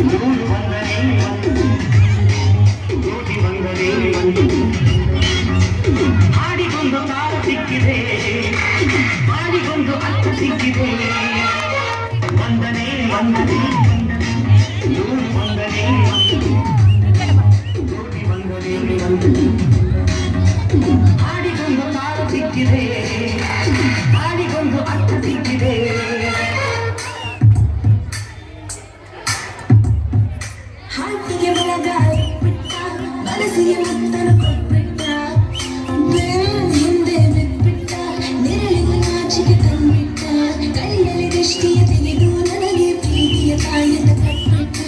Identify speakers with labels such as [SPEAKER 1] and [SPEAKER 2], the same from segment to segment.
[SPEAKER 1] ನೂರು ಬಂದರೆ ಕೋಟಿ ಬಂದರೆ ಹಾಡಿಗೊಂದು ತಾಳ ಸಿಕ್ಕಿದೆ ಹಾಡಿಗೊಂದು ಅರ್ಥ ಸಿಕ್ಕಿದೆ ವಂದನೆ ವಂದನೆ ನೂರು ಬಂದರೆ ಕೋಟಿ ಬಂದರೆ ಹಾಡಿಗೊಂದು ತಾಳ ಸಿಕ್ಕಿದೆ ಹಾಡಿಗೊಂದು ಅರ್ಥ ಸಿಕ್ಕಿದೆ
[SPEAKER 2] ಹಾಟಿಗೆ ಒಳಗಾಯಿ ಬಿಟ್ಟ ಮನಸ್ಸಿಗೆ ಮುತ್ತಲು ಕೊಟ್ಬಿಟ್ಟ ಹಿಂದೆ ಬಿಟ್ಬಿಟ್ಟ ನೆರಳಿಗೆ ನಾಚಿಕೆ ತಂದ್ಬಿಟ್ಟ ಕೈಯಲ್ಲಿ ದೃಷ್ಟಿಯ ತೆಗೆದು ನನಗೆ ಪ್ರೀತಿಯ ತಾಯಿಯನ್ನು ಕಟ್ಬಿಟ್ಟ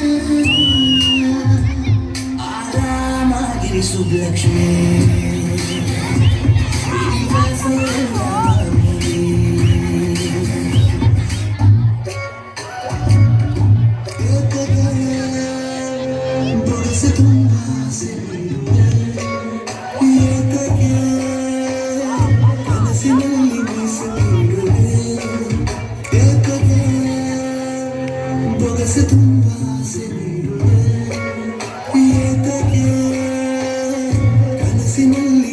[SPEAKER 3] ಆರಾಮಾಗಿರಿ ಸುಬ್ಲಕ್ಷ್ಮಿ ಕನಸಿನಲ್ಲಿ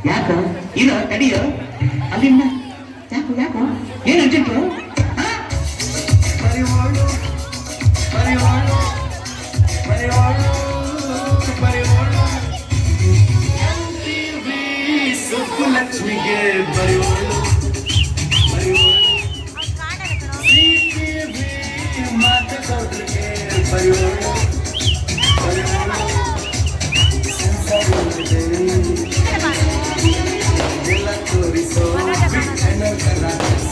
[SPEAKER 1] ಯಾಕೋ ಇರೋ ತಡಿಯೋ ಅಲ್ಲಿಂದ ಯಾಕೋ ಯಾಕೋ ಏನು ಅರ್ಜೆಂಟು
[SPEAKER 3] ಪರಿವಾಳು ಪರಿವಾಳು ಪರಿವಾಳು ಪರಿವಾಳು ಸುಬ್ಬಲಕ್ಷ್ಮಿಗೆ ಪರಿವಾಳು ಪರಿವಾಳು ಮಾತುಗಳಿಗೆ ಪರಿವಾಳು ಪರಿವಾಳು ಎಲ್ಲ ತೋರಿಸೋ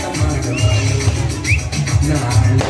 [SPEAKER 3] ಸಮಾಜ ನಾಳೆ